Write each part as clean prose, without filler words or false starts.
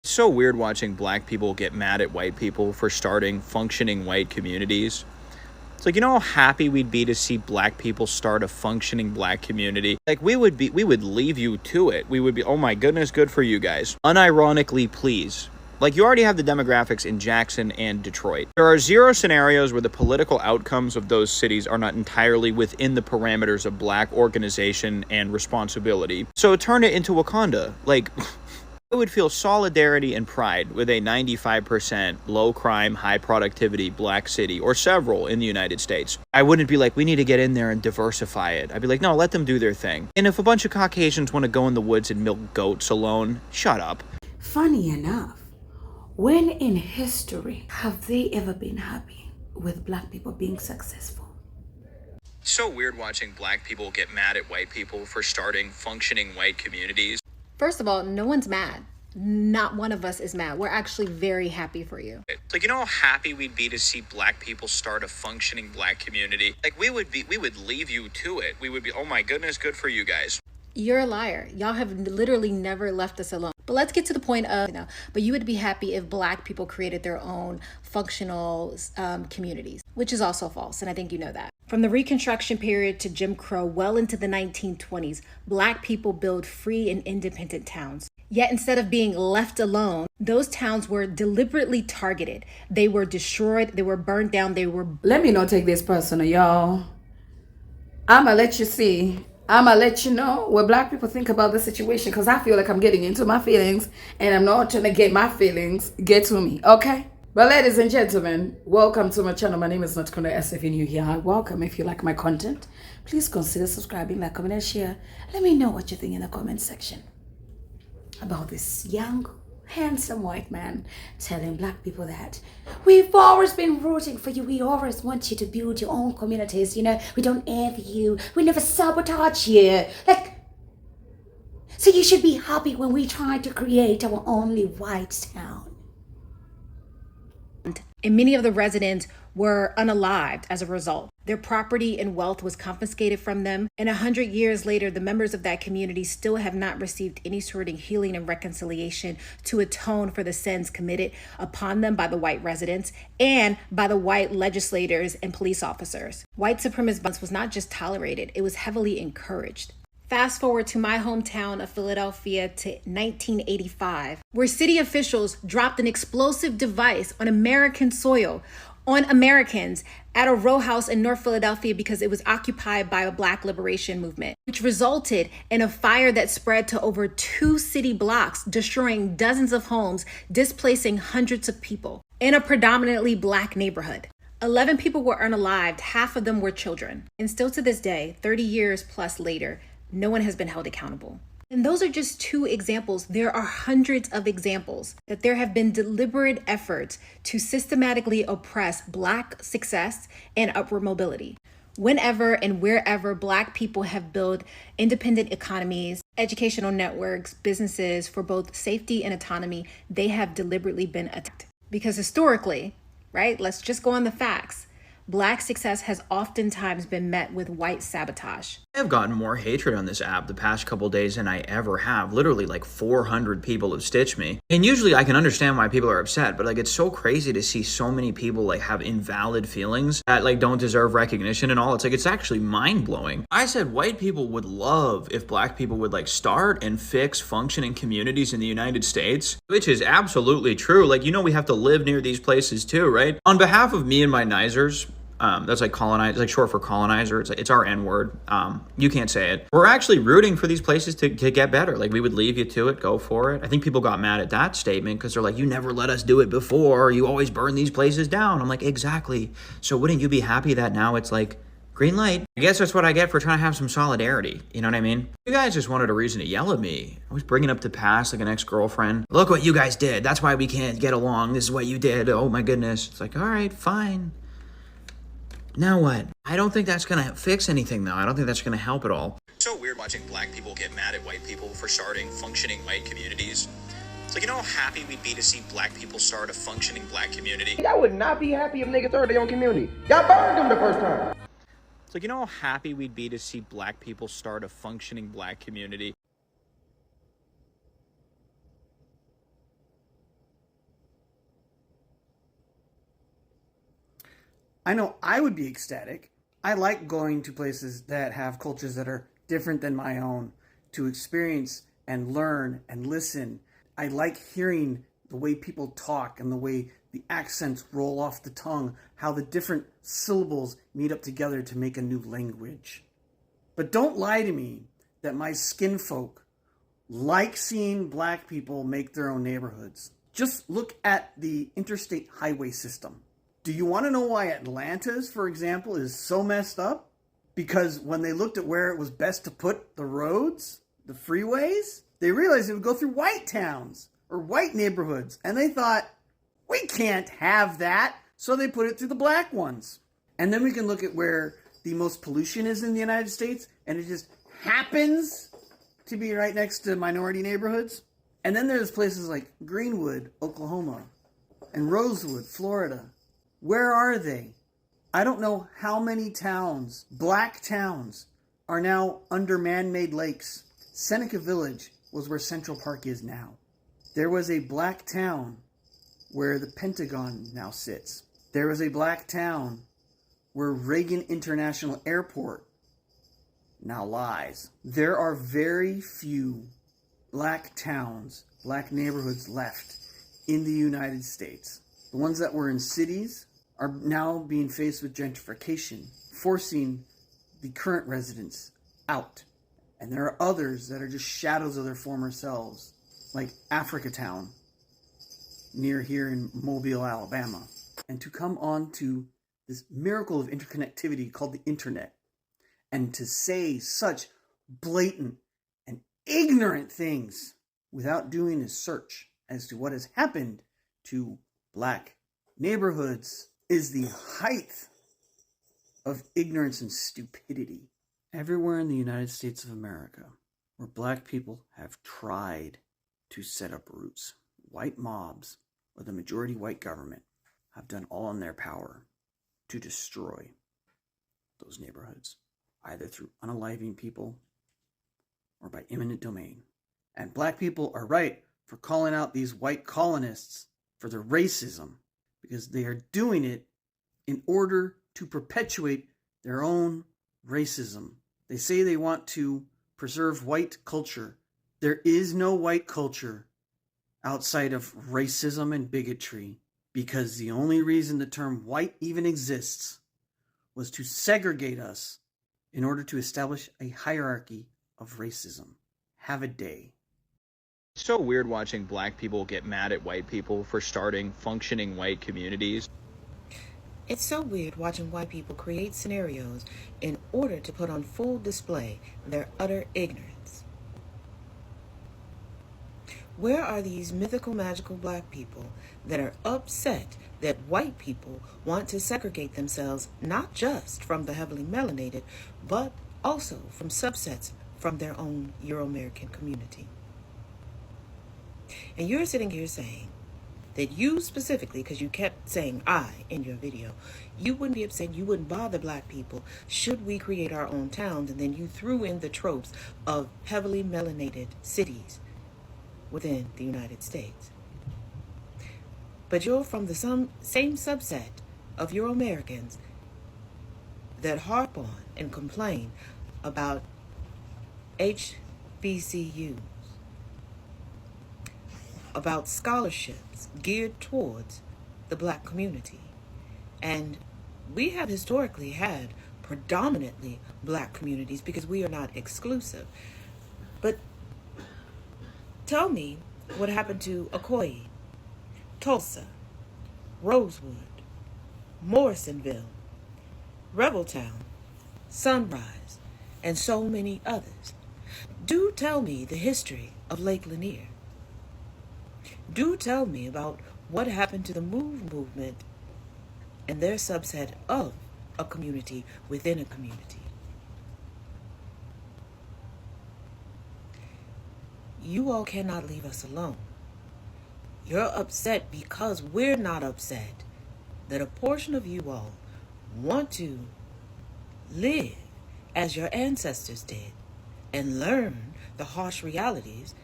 It's so weird watching black people get mad at white people for starting functioning white communities. It's like, you know how happy we'd be to see black people start a functioning black community? Like, we would leave you to it. We would be, oh my goodness, good for you guys. Unironically, please. Like, you already have the demographics in Jackson and Detroit. There are zero scenarios where the political outcomes of those cities are not entirely within the parameters of black organization and responsibility. So turn it into Wakanda. Like, I would feel solidarity and pride with a 95% low crime, high productivity black city, or several in the United States. I wouldn't be like, we need to get in there and diversify it. I'd be like, no, let them do their thing. And if a bunch of Caucasians want to go in the woods and milk goats alone, shut up. Funny enough, when in history have they ever been happy with black people being successful? It's so weird watching black people get mad at white people for starting functioning white communities. First of all, no one's mad. Not one of us is mad. We're actually very happy for you. It's like, you know how happy we'd be to see black people start a functioning black community? Like, we would leave you to it. We would be, oh my goodness, good for you guys. You're a liar. Y'all have literally never left us alone. But let's get to the point of, but you would be happy if black people created their own functional communities, which is also false. And I think you know that. From the Reconstruction period to Jim Crow, well into the 1920s, black people built free and independent towns. Yet instead of being left alone, those towns were deliberately targeted. They were destroyed. They were burned down. Let me not take this personal, y'all. I'ma let you see. I'ma let you know what black people think about the situation, because I feel like I'm getting into my feelings and I'm not trying to get my feelings get to me, okay? But ladies and gentlemen, welcome to my channel. My name is Nlack. If you're new here, welcome. If you like my content, please consider subscribing, like, comment, and share. Let me know what you think in the comment section about this young, handsome white man telling black people that we've always been rooting for you. We always want you to build your own communities. We don't envy you. We never sabotage you. So you should be happy when we try to create our only white town. And many of the residents were unalived as a result. Their property and wealth was confiscated from them. And 100 years later, the members of that community still have not received any sort of healing and reconciliation to atone for the sins committed upon them by the white residents and by the white legislators and police officers. White supremacist violence was not just tolerated, it was heavily encouraged. Fast forward to my hometown of Philadelphia to 1985, where city officials dropped an explosive device on American soil, on Americans, at a row house in North Philadelphia because it was occupied by a black liberation movement, which resulted in a fire that spread to over 2 city blocks, destroying dozens of homes, displacing hundreds of people in a predominantly black neighborhood. 11 people were unalived, half of them were children. And still to this day, 30 years plus later, no one has been held accountable. And those are just 2 examples. There are hundreds of examples that there have been deliberate efforts to systematically oppress black success and upward mobility. Whenever and wherever black people have built independent economies, educational networks, businesses for both safety and autonomy, they have deliberately been attacked. Because historically, right, let's just go on the facts. Black success has oftentimes been met with white sabotage. I have gotten more hatred on this app the past couple days than I ever have. Literally like 400 people have stitched me. And usually I can understand why people are upset, but it's so crazy to see so many people have invalid feelings that don't deserve recognition and all. It's actually mind-blowing. I said white people would love if black people would start and fix functioning communities in the United States, which is absolutely true. We have to live near these places too, right? On behalf of me and my Nizers, that's colonize, short for colonizer. It's our N word. You can't say it. We're actually rooting for these places to get better. We would leave you to it. Go for it. I think people got mad at that statement because they're like, you never let us do it before. You always burn these places down. I'm like, exactly. So wouldn't you be happy that now it's green light? I guess that's what I get for trying to have some solidarity. You know what I mean? You guys just wanted a reason to yell at me. I was bringing up the past like an ex-girlfriend. Look what you guys did. That's why we can't get along. This is what you did. Oh my goodness. It's all right, fine. Now what? I don't think that's going to fix anything, though. I don't think that's going to help at all. It's so weird watching black people get mad at white people for starting functioning white communities. It's you know how happy we'd be to see black people start a functioning black community? Y'all would not be happy if niggas started their own community. Y'all burned them the first time. It's you know how happy we'd be to see black people start a functioning black community? I know I would be ecstatic. I like going to places that have cultures that are different than my own to experience and learn and listen. I like hearing the way people talk and the way the accents roll off the tongue, how the different syllables meet up together to make a new language. But don't lie to me that my skin folk like seeing black people make their own neighborhoods. Just look at the interstate highway system. Do you want to know why Atlanta's, for example, is so messed up? Because when they looked at where it was best to put the roads, the freeways, they realized it would go through white towns or white neighborhoods. And they thought, we can't have that. So they put it through the black ones. And then we can look at where the most pollution is in the United States, and it just happens to be right next to minority neighborhoods. And then there's places like Greenwood, Oklahoma, and Rosewood, Florida. Where are they? I don't know how many towns, black towns, are now under man-made lakes. Seneca Village was where Central Park is now. There was a black town where the Pentagon now sits. There was a black town where Reagan International Airport now lies. There are very few black towns, black neighborhoods left in the United States. The ones that were in cities are now being faced with gentrification, forcing the current residents out. And there are others that are just shadows of their former selves, like Africatown, near here in Mobile, Alabama. And to come on to this miracle of interconnectivity called the internet, and to say such blatant and ignorant things without doing a search as to what has happened to black neighborhoods is the height of ignorance and stupidity. Everywhere in the United States of America where black people have tried to set up roots, white mobs or the majority white government have done all in their power to destroy those neighborhoods, either through unaliving people or by eminent domain. And black people are right for calling out these white colonists for their racism, because they are doing it in order to perpetuate their own racism. They say they want to preserve white culture. There is no white culture outside of racism and bigotry, because the only reason the term white even exists was to segregate us in order to establish a hierarchy of racism. Have a day. It's so weird watching black people get mad at white people for starting functioning white communities. It's so weird watching white people create scenarios in order to put on full display their utter ignorance. Where are these mythical, magical black people that are upset that white people want to segregate themselves not just from the heavily melanated, but also from subsets from their own Euro-American community? And you're sitting here saying that you specifically, because you kept saying I in your video, you wouldn't be upset, you wouldn't bother black people should we create our own towns, and then you threw in the tropes of heavily melanated cities within the United States. But you're from the same subset of Euro-Americans that harp on and complain about HBCUs, about scholarships geared towards the black community. And we have historically had predominantly black communities because we are not exclusive. But tell me what happened to Ocoee, Tulsa, Rosewood, Morrisonville, Rebeltown, Sunrise, and so many others. Do tell me the history of Lake Lanier. Do tell me about what happened to the MOVE movement and their subset of a community within a community. You all cannot leave us alone. You're upset because we're not upset that a portion of you all want to live as your ancestors did and learn the harsh realities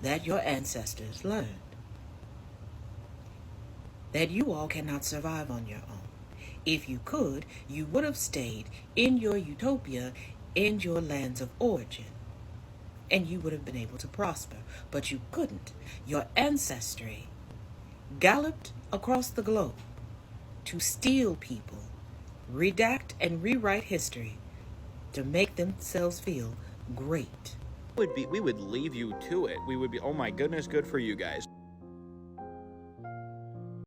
that your ancestors learned. That you all cannot survive on your own. If you could, you would have stayed in your utopia, in your lands of origin, and you would have been able to prosper. But you couldn't. Your ancestry galloped across the globe to steal people, redact and rewrite history to make themselves feel great. We would leave you to it. We would be, oh my goodness, good for you guys.